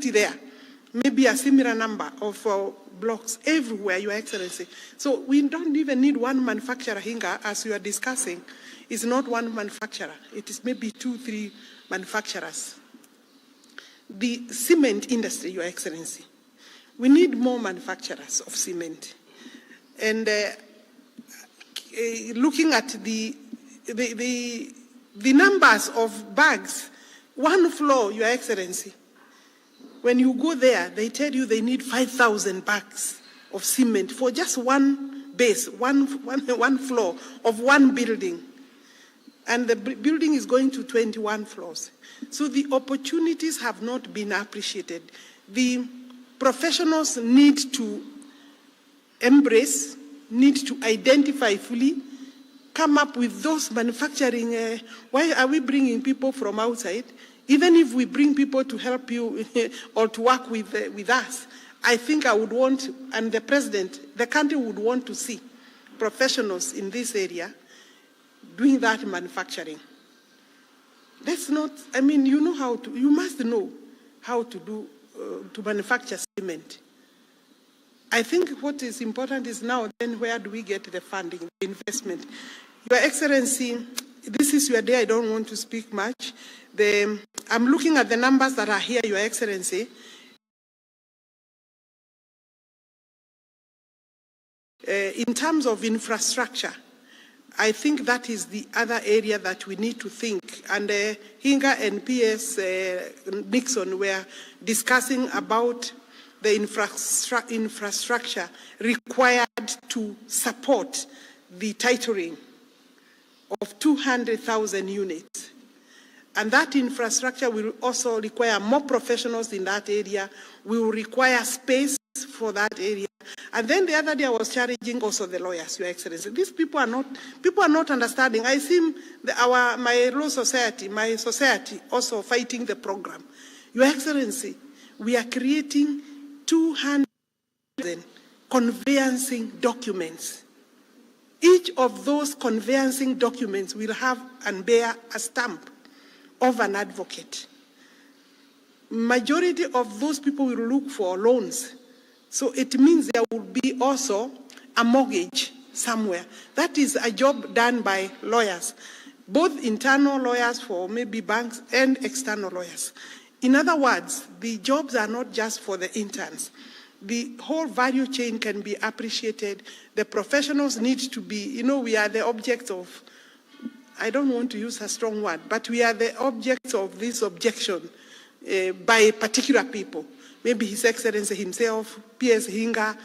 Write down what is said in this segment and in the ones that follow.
opportunity there. Maybe a similar number of blocks everywhere, Your Excellency. So we don't even need one manufacturer, Hinga, as you are discussing. It's not one manufacturer. It is maybe 2, 3 manufacturers. The cement industry, Your Excellency. We need more manufacturers of cement. And looking at the numbers of bags, one floor, Your Excellency, when you go there, they tell you they need 5,000 bags of cement for just one base, one floor of one building. And the building is going to 21 floors. So the opportunities have not been appreciated. The professionals need to embrace, need to identify fully, come up with those manufacturing. Why are we bringing people from outside? Even if we bring people to help you or to work with us, I think I would want, and the president, the country would want to see professionals in this area doing that manufacturing. Let's not, I mean, you know how to, you must know how to do, to manufacture cement. I think what is important is now then where do we get the funding, the investment? Your Excellency, this is your day, I don't want to speak much. I'm looking at the numbers that are here, Your Excellency. In terms of infrastructure, I think that is the other area that we need to think. And Hinga and PS Nixon were discussing about the infrastructure required to support the titling of 200,000 units. And that infrastructure will also require more professionals in that area. We will require space for that area. And then the other day I was challenging also the lawyers, Your Excellency. These people are not understanding. I see my law society, my society also fighting the program. Your Excellency, we are creating 200,000 conveyancing documents. Each of those conveyancing documents will have and bear a stamp of an advocate. Majority of those people will look for loans. So it means there will be also a mortgage somewhere. That is a job done by lawyers, both internal lawyers for maybe banks and external lawyers. In other words, the jobs are not just for the interns. The whole value chain can be appreciated. The professionals need to be, we are the object of, I don't want to use a strong word, but we are the objects of this objection by particular people. Maybe His Excellency himself, PS Hinga,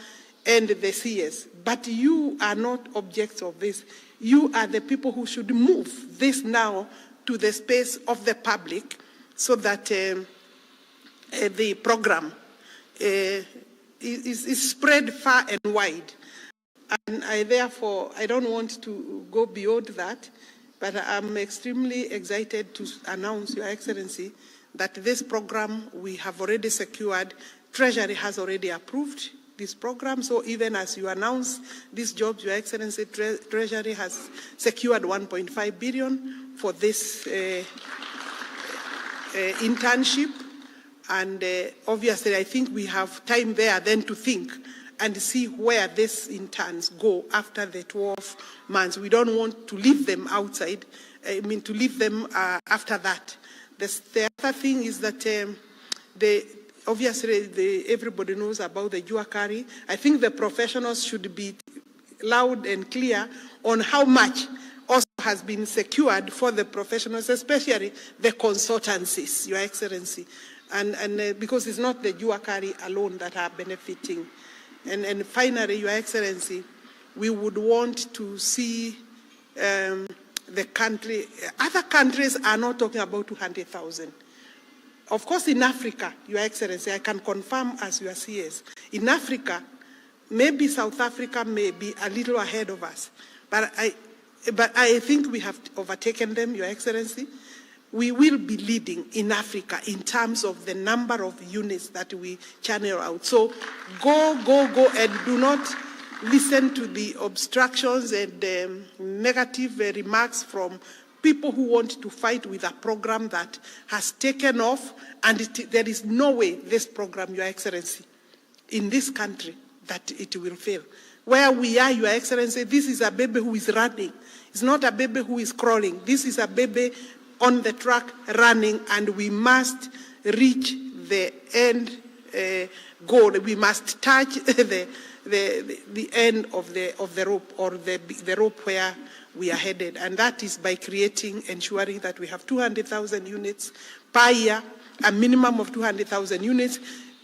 and the CS. But you are not objects of this. You are the people who should move this now to the space of the public so that the program is spread far and wide. And therefore, I don't want to go beyond that, but I'm extremely excited to announce, Your Excellency, that this program we have already secured. Treasury has already approved this program. So even as you announce these jobs, Your Excellency, Treasury has secured 1.5 billion for this internship. And obviously, I think we have time there then to think and see where these interns go after the 12 months. We don't want to leave them outside, to leave them after that. The other thing is that obviously everybody knows about the Juakari. I think the professionals should be loud and clear on how much also has been secured for the professionals, especially the consultancies, Your Excellency. And because it's not the Juakari alone that are benefiting. And finally, Your Excellency, we would want to see the country, other countries are not talking about 200,000. Of course, in Africa, Your Excellency, I can confirm as your CS, in Africa, maybe South Africa may be a little ahead of us, but I think we have overtaken them, Your Excellency. We will be leading in Africa in terms of the number of units that we channel out. So go, and do not listen to the obstructions and negative remarks from people who want to fight with a program that has taken off, and there is no way this program, Your Excellency, in this country, that it will fail. Where we are, Your Excellency, this is a baby who is running. It's not a baby who is crawling. This is a baby on the track running, and we must reach the end goal. We must touch the end of the rope, or the rope where we are headed, and that is by ensuring that we have 200,000 units per year, a minimum of 200,000 units.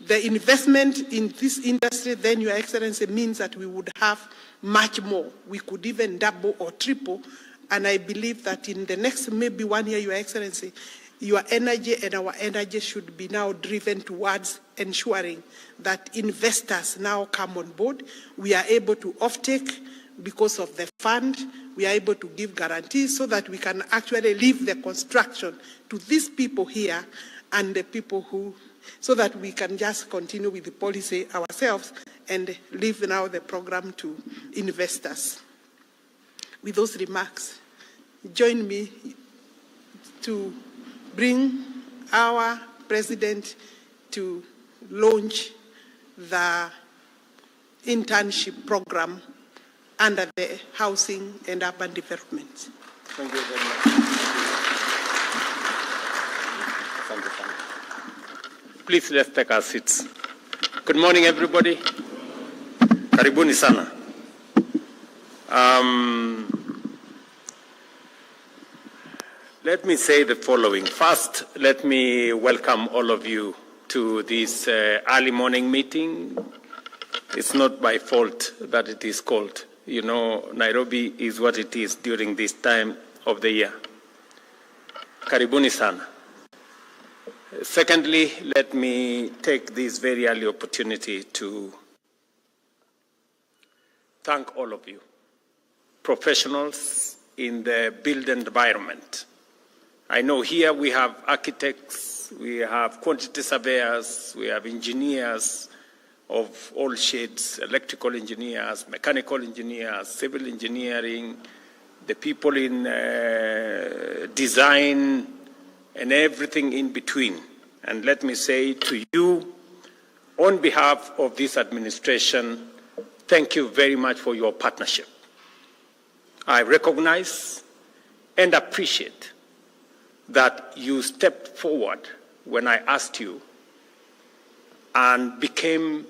The investment in this industry, then, Your Excellency, means that we would have much more. We could even double or triple, and I believe that in the next maybe 1 year, Your Excellency, your energy and our energy should be now driven towards ensuring that investors now come on board. We are able to offtake because of the fund. We are able to give guarantees so that we can actually leave the construction to these people here and the people who, so that we can just continue with the policy ourselves and leave now the program to investors. With those remarks, join me to bring our president to launch the internship program under the Housing and Urban Development. Thank you very much. Thank you. Please, let's take our seats. Good morning, everybody. Karibuni sana. Let me say the following. First, let me welcome all of you to this early morning meeting. It's not by fault that it is called. You know, Nairobi is what it is during this time of the year. Karibuni sana. Secondly, let me take this very early opportunity to thank all of you, professionals in the built environment. I know here we have architects, we have quantity surveyors, we have engineers of all shades, electrical engineers, mechanical engineers, civil engineering, the people in design, and everything in between. And let me say to you, on behalf of this administration, thank you very much for your partnership. I recognize and appreciate that you stepped forward when I asked you and became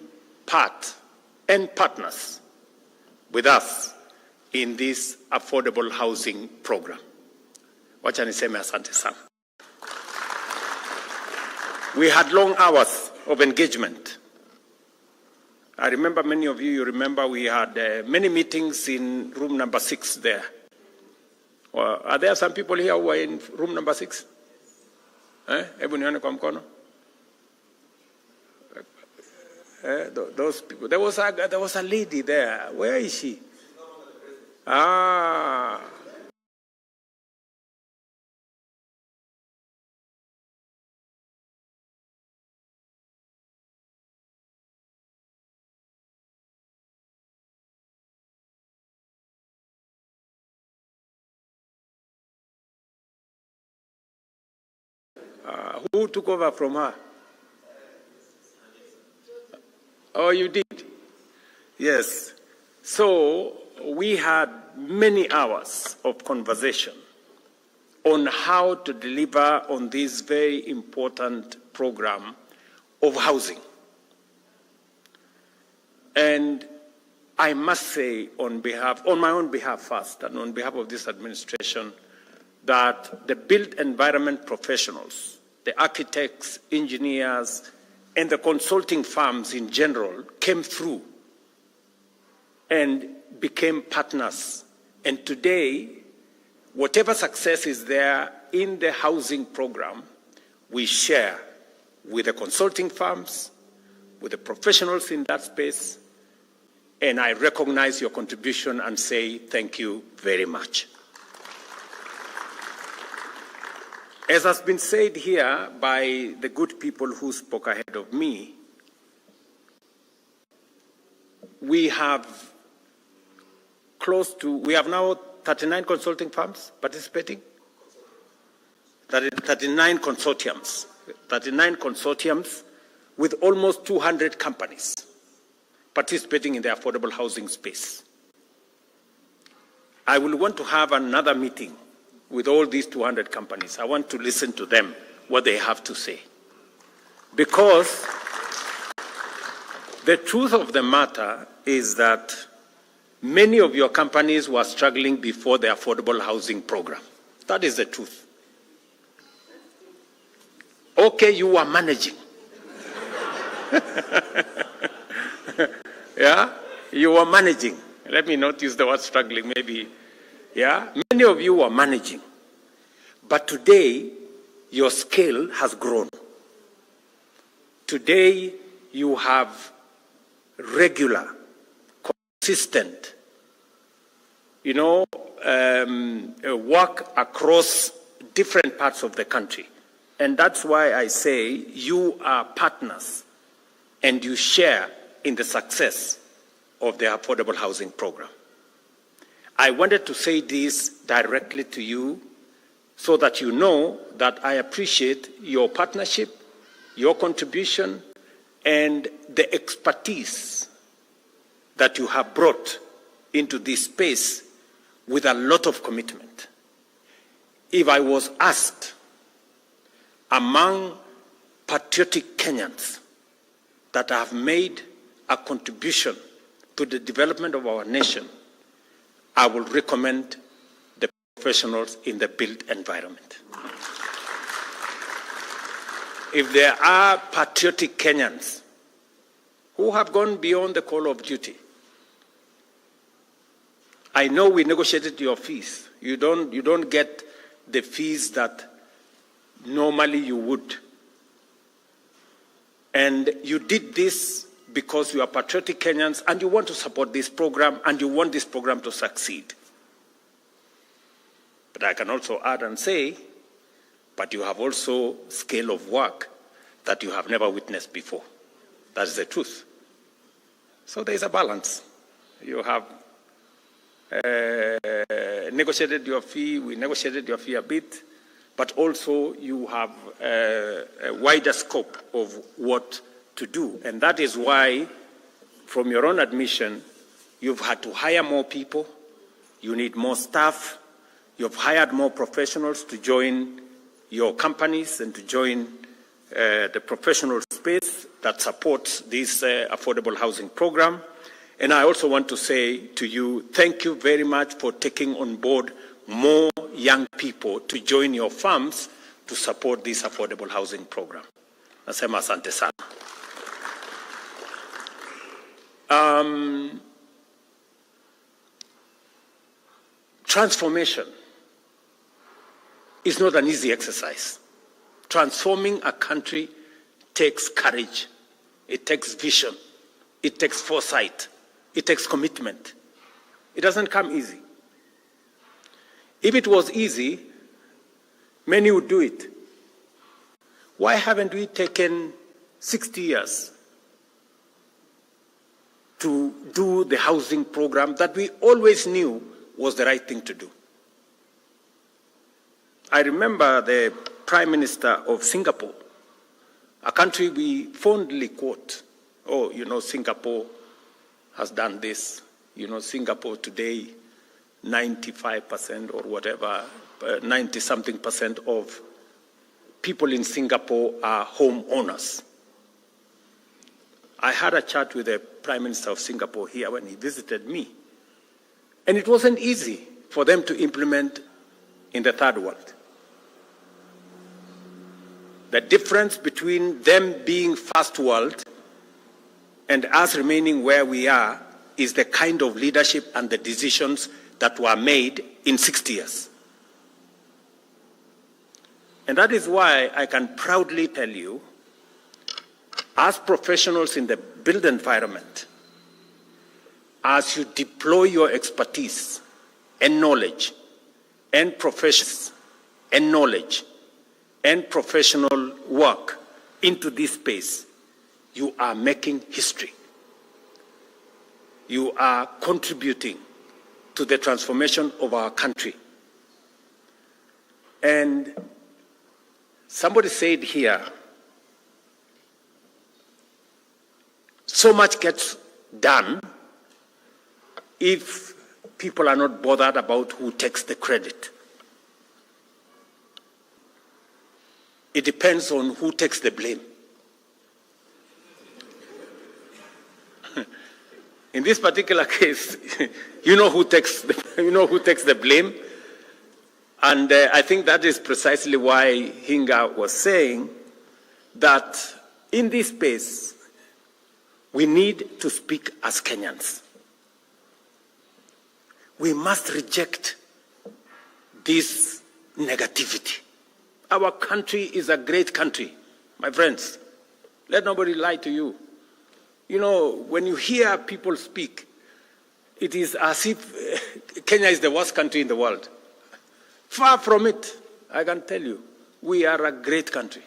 part and partners with us in this affordable housing program. Wacha niseme asante sana. We had long hours of engagement. I remember many of you remember we had many meetings in room number 6 there. Are there some people here who are in room number 6? Hebu nione kwa mkono. Those people. There was a lady there. Where is she? Ah. Who took over from her? Oh, you did? Yes. So we had many hours of conversation on how to deliver on this very important program of housing. And I must say on my own behalf first, and on behalf of this administration, that the built environment professionals, the architects, engineers, and the consulting firms in general came through and became partners. And today, whatever success is there in the housing program, we share with the consulting firms, with the professionals in that space, and I recognize your contribution and say thank you very much. As has been said here by the good people who spoke ahead of me, we have now 39 consulting firms participating. 39 consortiums with almost 200 companies participating in the affordable housing space. I will want to have another meeting with all these 200 companies. I want to listen to them, what they have to say. Because the truth of the matter is that many of your companies were struggling before the affordable housing program. That is the truth. Okay, you were managing. Yeah, you were managing. Let me not use the word struggling, maybe. Yeah, many of you were managing. But today, your scale has grown. Today, you have regular, consistent, work across different parts of the country. And that's why I say you are partners and you share in the success of the affordable housing program. I wanted to say this directly to you so that you know that I appreciate your partnership, your contribution, and the expertise that you have brought into this space with a lot of commitment. If I was asked among patriotic Kenyans that have made a contribution to the development of our nation, I will recommend the professionals in the built environment. If there are patriotic Kenyans who have gone beyond the call of duty, I know we negotiated your fees. You don't get the fees that normally you would. And you did this because you are patriotic Kenyans and you want to support this program and you want this program to succeed. But I can also add and say, but you have also scale of work that you have never witnessed before. That's the truth. So there is a balance. You have negotiated your fee, we negotiated your fee a bit, but also you have a wider scope of what to do. And that is why, from your own admission, you've had to hire more people, you need more staff, you've hired more professionals to join your companies and to join the professional space that supports this affordable housing program. And I also want to say to you, thank you very much for taking on board more young people to join your firms to support this affordable housing program. Nasema asante sana. Transformation is not an easy exercise. Transforming a country takes courage, it takes vision, it takes foresight, it takes commitment. It doesn't come easy. If it was easy, many would do it. Why haven't we taken 60 years to do the housing program that we always knew was the right thing to do? I remember the Prime Minister of Singapore, a country we fondly quote. Oh, Singapore has done this. Singapore today, 95% or whatever, 90-something percent of people in Singapore are home owners. I had a chat with the Prime Minister of Singapore here when he visited me. And it wasn't easy for them to implement in the third world. The difference between them being first world and us remaining where we are is the kind of leadership and the decisions that were made in 60 years. And that is why I can proudly tell you, as professionals in the built environment, as you deploy your expertise and knowledge and professions and knowledge and professional work into this space, you are making history. You are contributing to the transformation of our country. And Somebody said here, so much gets done if people are not bothered about who takes the credit. It depends on who takes the blame. In this particular case, you know who takes the blame, and I think that is precisely why Hinga was saying that in this space we need to speak as Kenyans. We must reject this negativity. Our country is a great country, my friends. Let nobody lie to you. You know, when you hear people speak, it is as if Kenya is the worst country in the world. Far from it, I can tell you. We are a great country.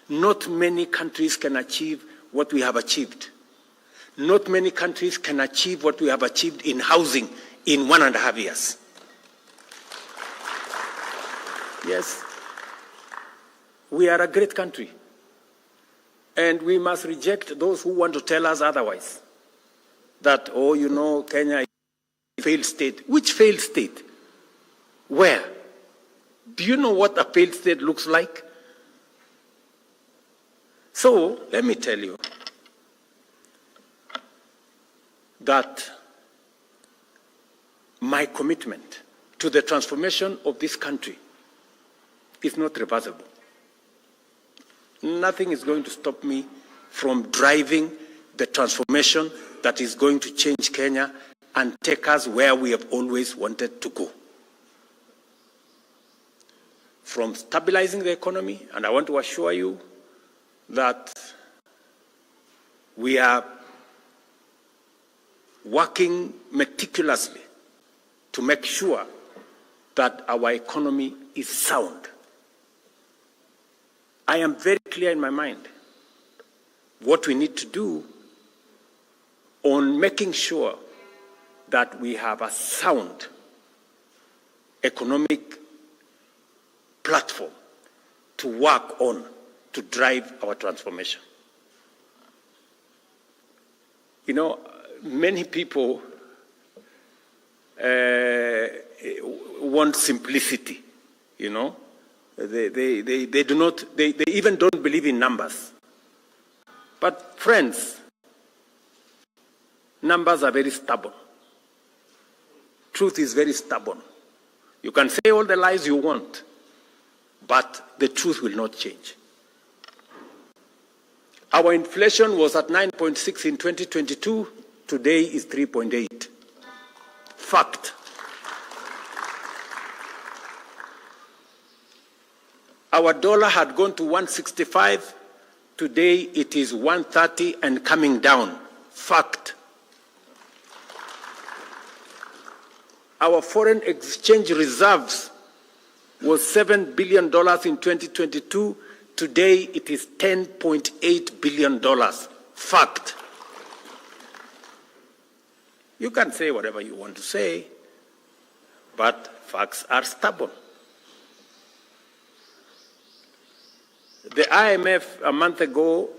Not many countries can achieve what we have achieved. Not many countries can achieve what we have achieved in housing in 1.5 years. Yes, we are a great country. And we must reject those who want to tell us otherwise. That, oh, you know, Kenya is a failed state. Which failed state? Where? Do you know what a failed state looks like? So, let me tell you that my commitment to the transformation of this country is not reversible. Nothing is going to stop me from driving the transformation that is going to change Kenya and take us where we have always wanted to go. From stabilizing the economy, and I want to assure you that we are working meticulously to make sure that our economy is sound. I am very clear in my mind what we need to do on making sure that we have a sound economic platform to work on to drive our transformation. You know, many people want simplicity, you know. They do not, they even don't believe in numbers. But friends, numbers are very stubborn. Truth is very stubborn. You can say all the lies you want, but the truth will not change. Our inflation was at 9.6 in 2022. Today is 3.8. Fact. Our dollar had gone to 165. Today it is 130 and coming down. Fact. Our foreign exchange reserves was $7 billion in 2022. Today it is $10.8 billion. Fact. You can say whatever you want to say, but facts are stubborn. The IMF a month ago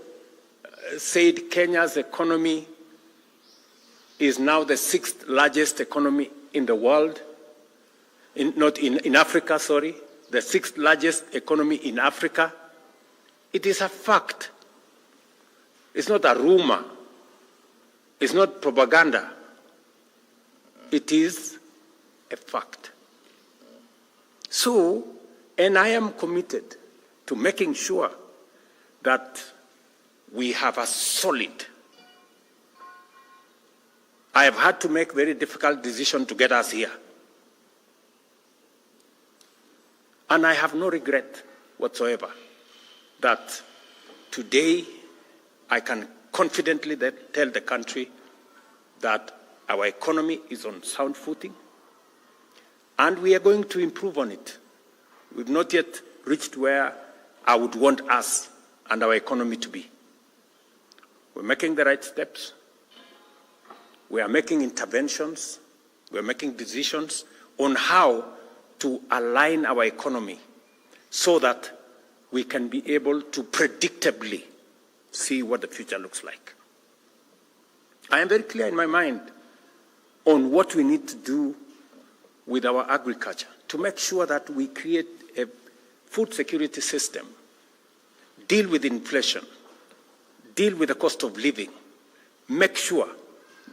said Kenya's economy is now the 6th largest economy in the world, not in Africa, sorry, the 6th largest economy in Africa. It is a fact. It's not a rumor. It's not propaganda. It is a fact. So, and I am committed to making sure that we have a solid. I have had to make very difficult decisions to get us here. And I have no regret whatsoever that today I can confidently tell the country that our economy is on sound footing and we are going to improve on it. We've not yet reached where I would want us and our economy to be. We're making the right steps. We are making interventions. We're making decisions on how to align our economy so that we can be able to predictably see what the future looks like. I am very clear in my mind on what we need to do with our agriculture to make sure that we create a food security system, deal with inflation, deal with the cost of living, make sure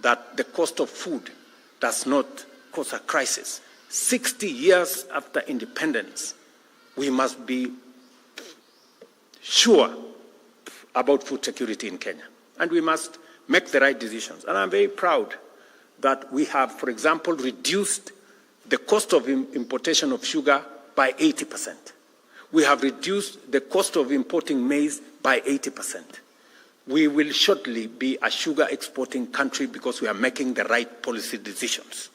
that the cost of food does not cause a crisis. 60 years after independence, we must be sure about food security in Kenya. And we must make the right decisions. And I'm very proud that we have, for example, reduced the cost of importation of sugar by 80%. We have reduced the cost of importing maize by 80%. We will shortly be a sugar exporting country because we are making the right policy decisions.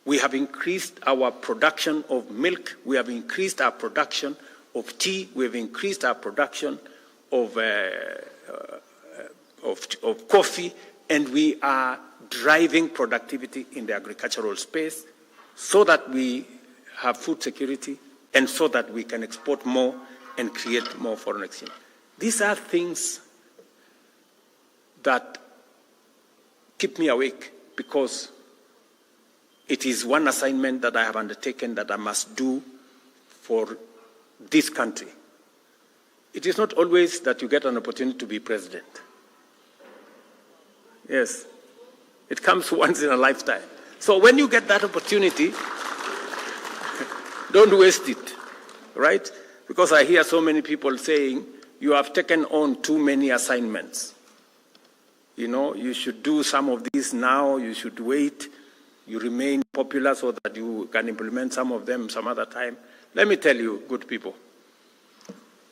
We have increased our production of milk. We have increased our production of tea. We have increased our production of coffee, and we are driving productivity in the agricultural space so that we have food security and so that we can export more and create more foreign exchange. These are things that keep me awake because it is one assignment that I have undertaken that I must do for this country. It is not always that you get an opportunity to be president. Yes, it comes once in a lifetime. So when you get that opportunity, don't waste it, right? Because I hear so many people saying, you have taken on too many assignments. You know, you should do some of these now, you should wait, you remain popular so that you can implement some of them some other time. Let me tell you, good people,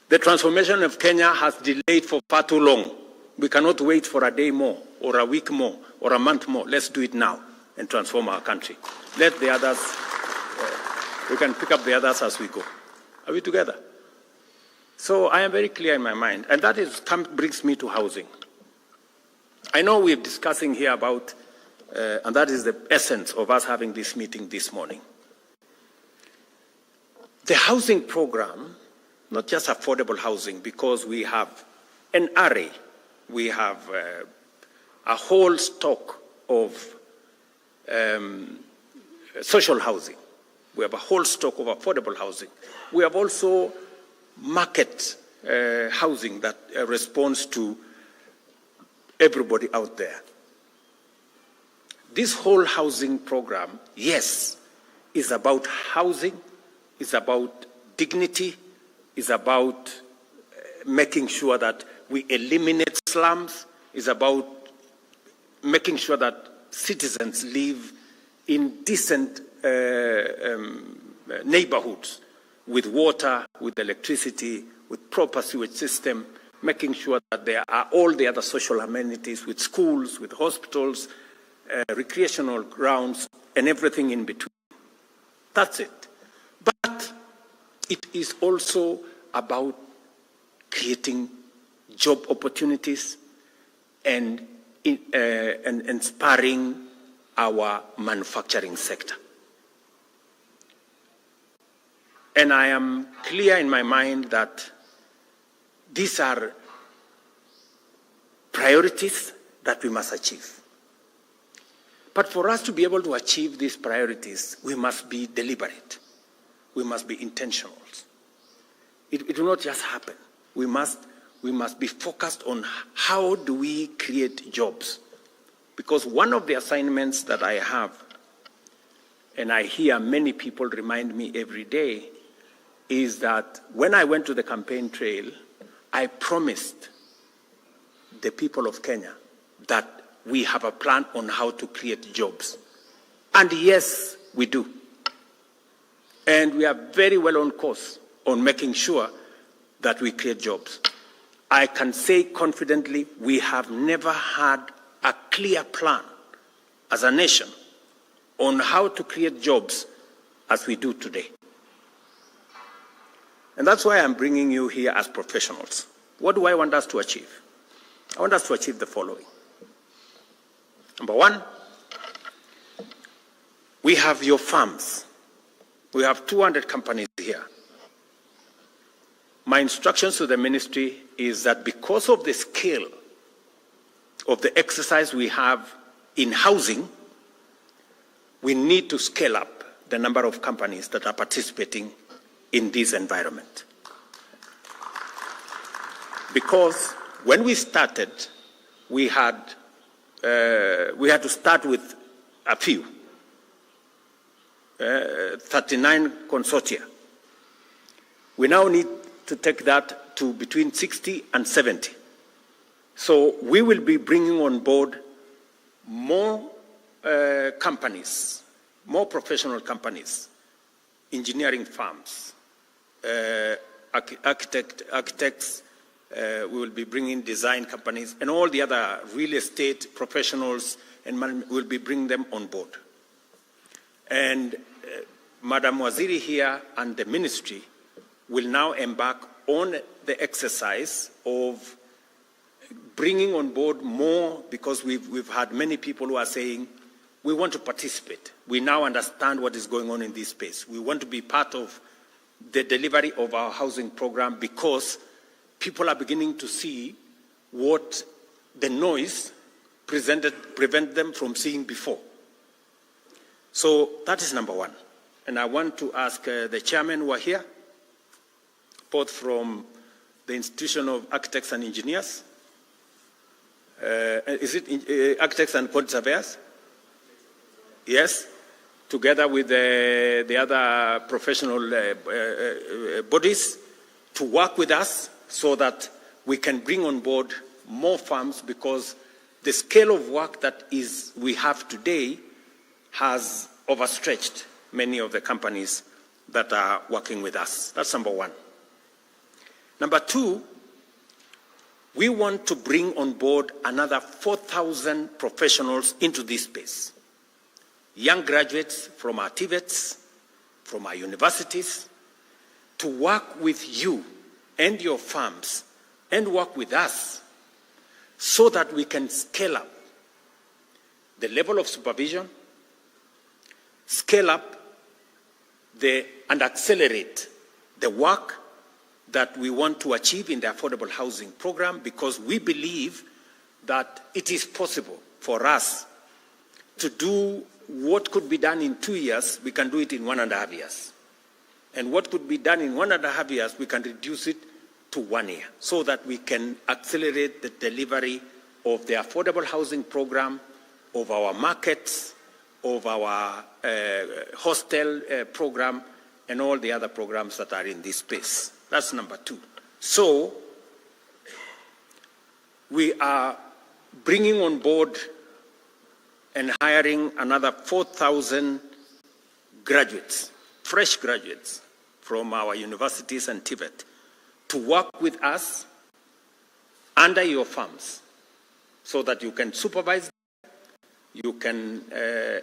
the transformation of Kenya has delayed for far too long. We cannot wait for a day more, or a week more, or a month more. Let's do it now and transform our country. Let the others, we can pick up the others as we go. Are we together? So I am very clear in my mind, and that brings me to housing. I know we're discussing here about, and that is the essence of us having this meeting this morning. The housing program, not just affordable housing, because we have an array, we have a whole stock of social housing. We have a whole stock of affordable housing. We have also market housing that responds to everybody out there. This whole housing program, yes, is about housing, is about dignity, is about making sure that we eliminate slums, is about making sure that citizens live in decent neighborhoods with water, with electricity, with proper sewage system, making sure that there are all the other social amenities with schools, with hospitals, recreational grounds, and everything in between. That's it. But it is also about creating job opportunities and inspiring our manufacturing sector. And I am clear in my mind that these are priorities that we must achieve. But for us to be able to achieve these priorities, we must be deliberate. We must be intentional. It will not just happen. We must be focused on how do we create jobs. Because one of the assignments that I have, and I hear many people remind me every day, is that when I went to the campaign trail, I promised the people of Kenya that we have a plan on how to create jobs. And yes, we do. And we are very well on course on making sure that we create jobs. I can say confidently, we have never had a clear plan as a nation on how to create jobs as we do today. And that's why I'm bringing you here as professionals. What do I want us to achieve? I want us to achieve the following. Number one, we have your farms. We have 200 companies here. my instructions to the ministry is that because of the scale of the exercise we have in housing, we need to scale up the number of companies that are participating in this environment. Because when we started, we had to start with a few, 39 consortia. We now need to take that to between 60 and 70. So we will be bringing on board more companies, more professional companies, engineering firms, architects, we will be bringing design companies, and all the other real estate professionals, and we'll be bringing them on board. And Madam Waziri here and the ministry will now embark on the exercise of bringing on board more, because we've had many people who are saying, we want to participate. We now understand what is going on in this space. We want to be part of the delivery of our housing program, because people are beginning to see what the noise prevent them from seeing before. So that is number one. And I want to ask the chairman who are here, both from the Institution of Architects and Engineers. Is it Architects and Quantity Surveyors? Yes, together with the other professional bodies, to work with us so that we can bring on board more firms, because the scale of work that we have today has overstretched many of the companies that are working with us. That's number one. Number two, we want to bring on board another 4,000 professionals into this space. Young graduates from our TVETs, from our universities, to work with you and your firms and work with us so that we can scale up the level of supervision, scale up and accelerate the work that we want to achieve in the affordable housing program, because we believe that it is possible for us to do what could be done in 2 years, we can do it in 1.5 years. And what could be done in 1.5 years, we can reduce it to 1 year, so that we can accelerate the delivery of the affordable housing program, of our markets, of our hostel program, and all the other programs that are in this space. That's number two. So we are bringing on board and hiring another 4,000 graduates, fresh graduates from our universities and TVET, to work with us under your firms, so that you can supervise them, you can,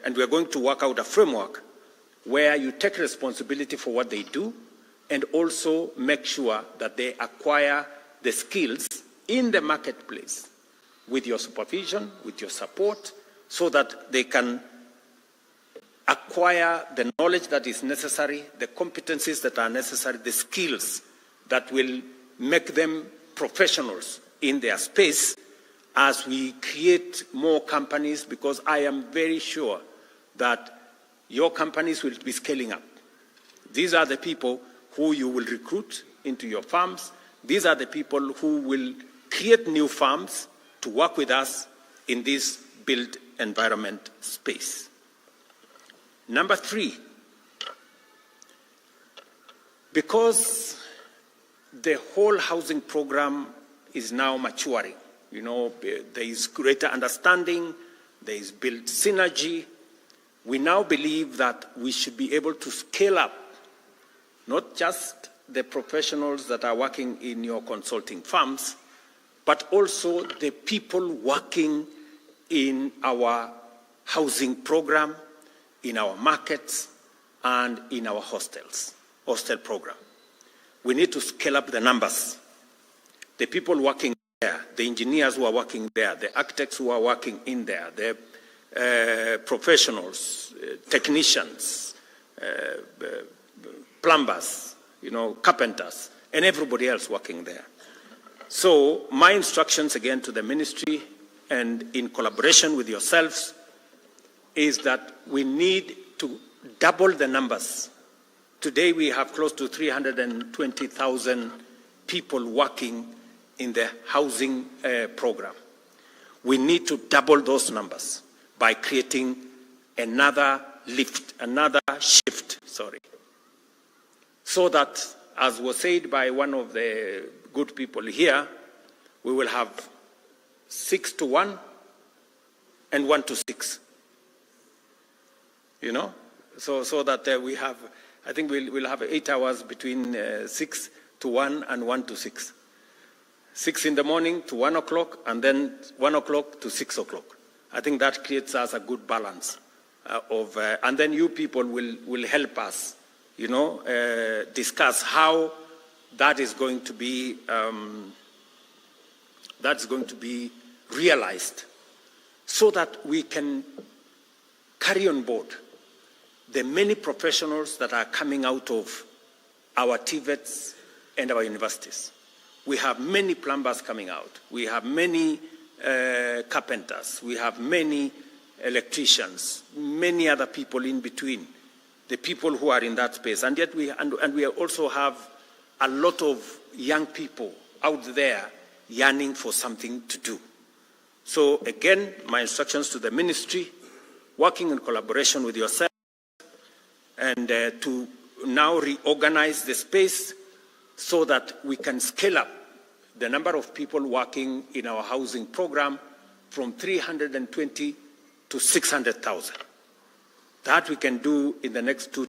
and we are going to work out a framework where you take responsibility for what they do, and also make sure that they acquire the skills in the marketplace with your supervision, with your support, so that they can acquire the knowledge that is necessary, the competencies that are necessary, the skills that will make them professionals in their space as we create more companies, because I am very sure that your companies will be scaling up. These are the people who you will recruit into your firms. These are the people who will create new firms to work with us in this built environment space. Number three, because the whole housing program is now maturing, you know, there is greater understanding, there is built synergy. We now believe that we should be able to scale up not just the professionals that are working in your consulting firms, but also the people working in our housing program, in our markets, and in our hostel program. We need to scale up the numbers. The people working there, the engineers who are working there, the architects who are working in there, the professionals, technicians, plumbers, you know, carpenters, and everybody else working there. So my instructions again to the ministry and in collaboration with yourselves is that we need to double the numbers. Today we have close to 320,000 people working in the housing program. We need to double those numbers by creating another shift, so that, as was said by one of the good people here, we will have 6 to 1 and 1 to 6. You know, so that we have, I think we'll have 8 hours between 6 to 1 and 1 to 6. 6 in the morning to 1 o'clock, and then 1 o'clock to 6 o'clock. I think that creates us a good balance and then you people will help us, you know, discuss how that is going to be realized, so that we can carry on board the many professionals that are coming out of our TVETs and our universities. We have many plumbers coming out. We have many carpenters. We have many electricians, many other people in between, the people who are in that space. And yet we also have a lot of young people out there yearning for something to do. So again, my instructions to the ministry, working in collaboration with yourself, and to now reorganize the space so that we can scale up the number of people working in our housing program from 320 to 600,000. That we can do in the next 2